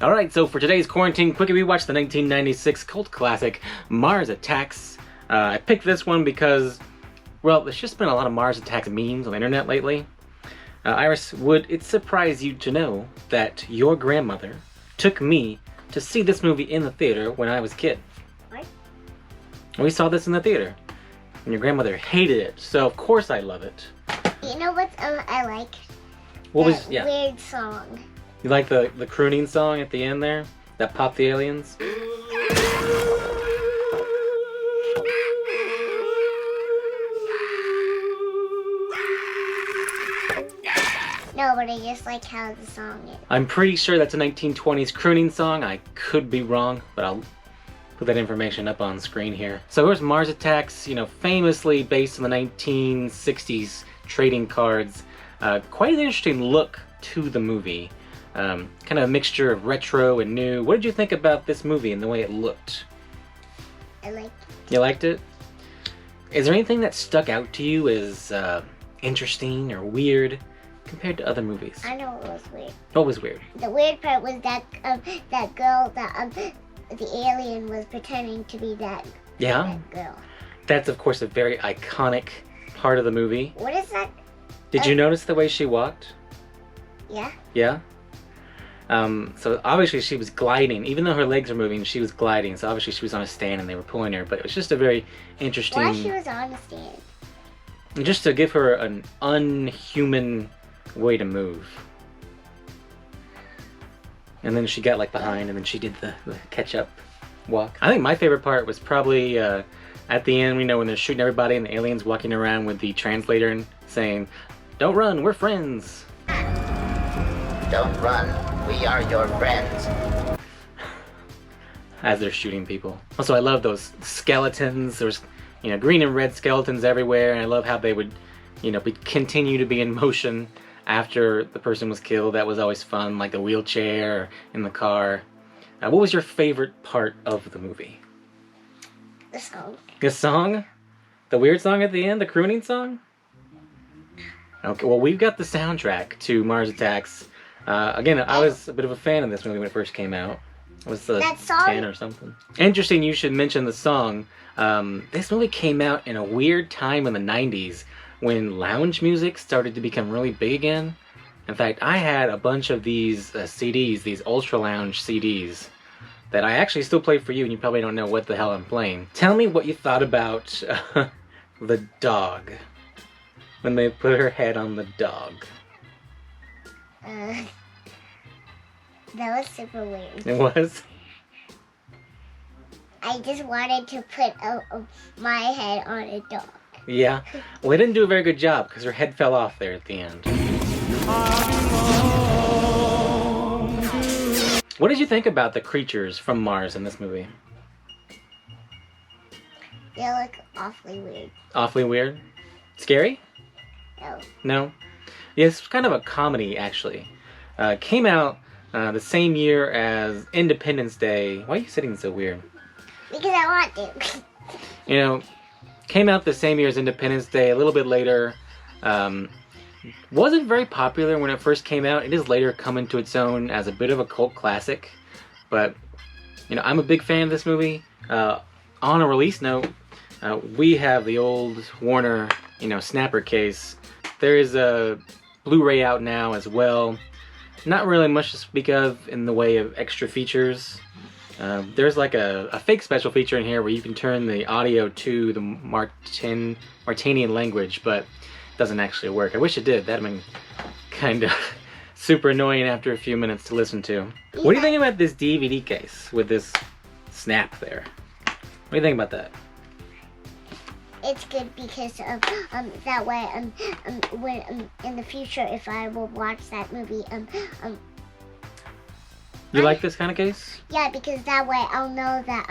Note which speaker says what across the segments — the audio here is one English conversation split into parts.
Speaker 1: Alright, so for today's Quarantine Quickie, we watched the 1996 cult classic, Mars Attacks. I picked this one because, well, there's just been a lot of Mars Attacks memes on the internet lately. Iris, would it surprise you to know that your grandmother took me to see this movie in the theater when I was a kid?
Speaker 2: What?
Speaker 1: We saw this in the theater, and your grandmother hated it, so of course I love it.
Speaker 2: You know what I like?
Speaker 1: What
Speaker 2: that
Speaker 1: was, yeah.
Speaker 2: weird song.
Speaker 1: You like the crooning song at the end there? That popped the aliens?
Speaker 2: No, but I just like how the song is.
Speaker 1: I'm pretty sure that's a 1920s crooning song. I could be wrong, but I'll put that information up on screen here. So here's Mars Attacks, you know, famously based on the 1960s trading cards. Quite an interesting look to the movie. Kind of a mixture of retro and new. What did you think about this movie and the way it looked?
Speaker 2: I liked it.
Speaker 1: You liked it? Is there anything that stuck out to you as interesting or weird compared to other movies?
Speaker 2: I know it was weird.
Speaker 1: What was weird?
Speaker 2: The weird part was that that girl that the alien was pretending to be that girl.
Speaker 1: That's of course a very iconic part of the movie.
Speaker 2: What is that?
Speaker 1: Did you notice the way she walked?
Speaker 2: Yeah.
Speaker 1: Yeah? So obviously she was gliding. Even though her legs were moving, she was gliding. So obviously she was on a stand and they were pulling her. But it was just a very interesting...
Speaker 2: Why she was on the stand?
Speaker 1: Just to give her an unhuman way to move. And then she got like behind and then she did the catch-up walk. I think my favorite part was probably at the end, you know, when they're shooting everybody and the aliens walking around with the translator and saying, "Don't run, we're friends."
Speaker 3: Don't run, we are your friends.
Speaker 1: As they're shooting people. Also, I love those skeletons. There's, you know, green and red skeletons everywhere, and I love how they would, you know, continue to be in motion after the person was killed. That was always fun, like the wheelchair or in the car. What was your favorite part of the movie?
Speaker 2: The song.
Speaker 1: The song? The weird song at the end? The crooning song? Okay, well, we've got the soundtrack to Mars Attacks. Again, I was a bit of a fan of this movie when it first came out. It was the 10 or something. Interesting you should mention the song. This movie came out in a weird time in the 90s when lounge music started to become really big again. In fact, I had a bunch of these CDs, these Ultra Lounge CDs, that I actually still play for you, and you probably don't know what the hell I'm playing. Tell me what you thought about the dog. When they put her head on the dog.
Speaker 2: That was super weird.
Speaker 1: It was?
Speaker 2: I just wanted to put my head on a dog.
Speaker 1: Yeah. Well, they didn't do a very good job because her head fell off there at the end. What did you think about the creatures from Mars in this movie?
Speaker 2: They look awfully weird.
Speaker 1: Awfully weird? Scary?
Speaker 2: No.
Speaker 1: No? Yeah, it's kind of a comedy, actually. Came out the same year as Independence Day. Why are you sitting so weird?
Speaker 2: Because I want to.
Speaker 1: You know, came out the same year as Independence Day, a little bit later. Wasn't very popular when it first came out. It is later come into its own as a bit of a cult classic. But, you know, I'm a big fan of this movie. On a release note, we have the old Warner, you know, snapper case. There is a Blu-ray out now as well. Not really much to speak of in the way of extra features. There's like a fake special feature in here where you can turn the audio to the Martinian language, but it doesn't actually work. I wish it did. That'd have been kind of super annoying after a few minutes to listen to. What do you think about this DVD case with this snap there? What do you think about that?
Speaker 2: It's good because that way when in the future if I will watch that movie
Speaker 1: You like this kind of case?
Speaker 2: Yeah, because that way I'll know that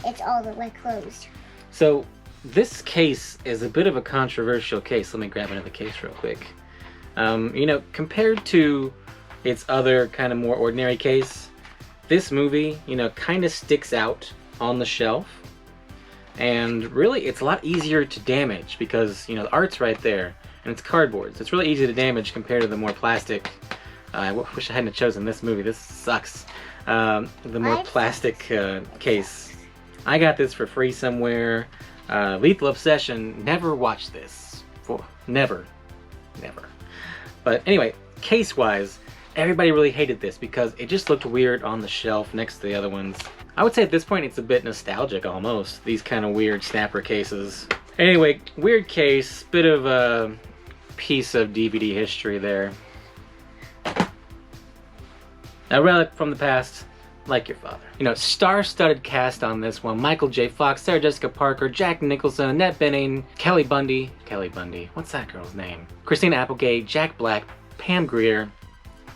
Speaker 2: it's all the way closed.
Speaker 1: So this case is a bit of a controversial case. Let me grab another case real quick. You know, compared to its other kind of more ordinary case, this movie, you know, kind of sticks out on the shelf. And really, it's a lot easier to damage because, you know, the art's right there and it's cardboard. So it's really easy to damage compared to the more plastic I wish I hadn't chosen this movie. This sucks. The more
Speaker 2: What?
Speaker 1: plastic case. I got this for free somewhere. Lethal Obsession. Never watched this. Never. But anyway, case-wise, everybody really hated this because it just looked weird on the shelf next to the other ones. I would say at this point it's a bit nostalgic almost, these kind of weird snapper cases. Anyway, weird case, bit of a piece of DVD history there. A relic from the past, like your father. You know, star-studded cast on this one. Michael J. Fox, Sarah Jessica Parker, Jack Nicholson, Annette Bening, Kelly Bundy, what's that girl's name? Christina Applegate, Jack Black, Pam Grier.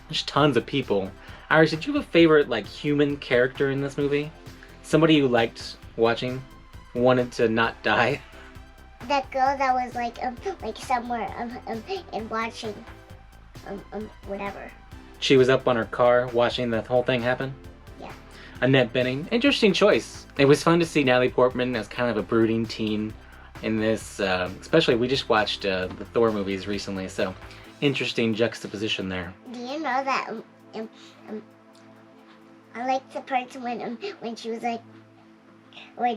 Speaker 1: There's tons of people. Iris, did you have a favorite, like, human character in this movie? Somebody you liked watching? Wanted to not die?
Speaker 2: That girl that was like somewhere and watching whatever.
Speaker 1: She was up on her car watching the whole thing happen?
Speaker 2: Yeah.
Speaker 1: Annette Bening. Interesting choice. It was fun to see Natalie Portman as kind of a brooding teen in this, especially we just watched the Thor movies recently, so interesting juxtaposition there.
Speaker 2: Do you know that I liked the parts when she was like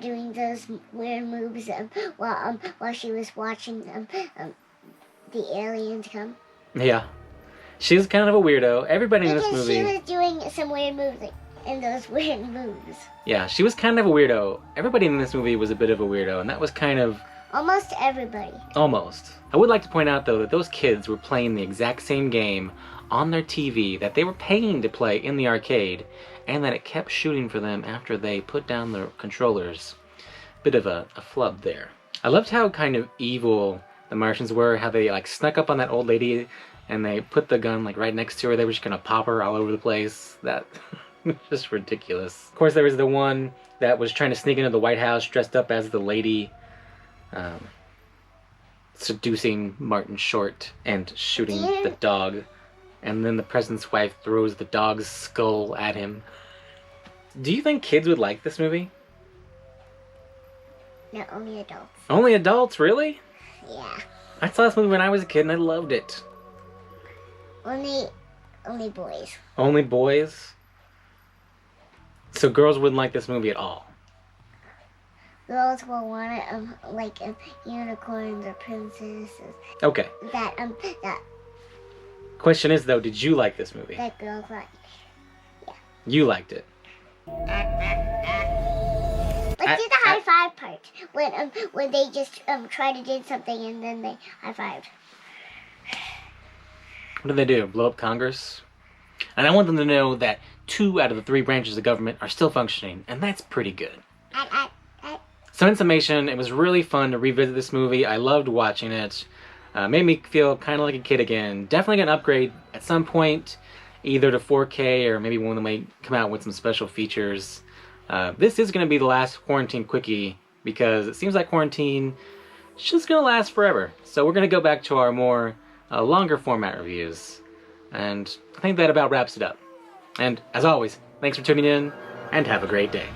Speaker 2: doing those weird moves while she was watching the aliens come.
Speaker 1: Yeah. She was kind of a weirdo. Everybody in this
Speaker 2: Because
Speaker 1: movie...
Speaker 2: she was doing some weird moves, like, in those weird moves.
Speaker 1: Yeah, she was kind of a weirdo. Everybody in this movie was a bit of a weirdo, and that was kind of...
Speaker 2: Almost everybody.
Speaker 1: Almost. I would like to point out, though, that those kids were playing the exact same game on their TV that they were paying to play in the arcade, and that it kept shooting for them after they put down the controllers. Bit of a flub there. I loved how kind of evil the Martians were, how they like snuck up on that old lady and they put the gun like right next to her. They were just gonna pop her all over the place. That was just ridiculous. Of course, there was the one that was trying to sneak into the White House dressed up as the lady, seducing Martin Short and shooting the dog. And then the president's wife throws the dog's skull at him. Do you think kids would like this movie?
Speaker 2: No, only adults.
Speaker 1: Only adults, really?
Speaker 2: Yeah.
Speaker 1: I saw this movie when I was a kid and I loved it.
Speaker 2: Only boys.
Speaker 1: Only boys? So girls wouldn't like this movie at all?
Speaker 2: Girls will want it, like unicorns or princesses.
Speaker 1: Okay.
Speaker 2: That
Speaker 1: Question is though, did you like this movie?
Speaker 2: that girls like.
Speaker 1: You liked it.
Speaker 2: Let's do the high five part when they just try to do something and then they high fived.
Speaker 1: What did they do? Blow up Congress? And I want them to know that 2 out of the 3 branches of government are still functioning, and that's pretty good. So in summation, it was really fun to revisit this movie. I loved watching it. Made me feel kind of like a kid again. Definitely gonna upgrade at some point, either to 4K or maybe one that might come out with some special features. This is gonna be the last quarantine quickie because it seems like quarantine is just gonna last forever. So we're gonna go back to our more longer format reviews. And I think that about wraps it up. And as always, thanks for tuning in and have a great day.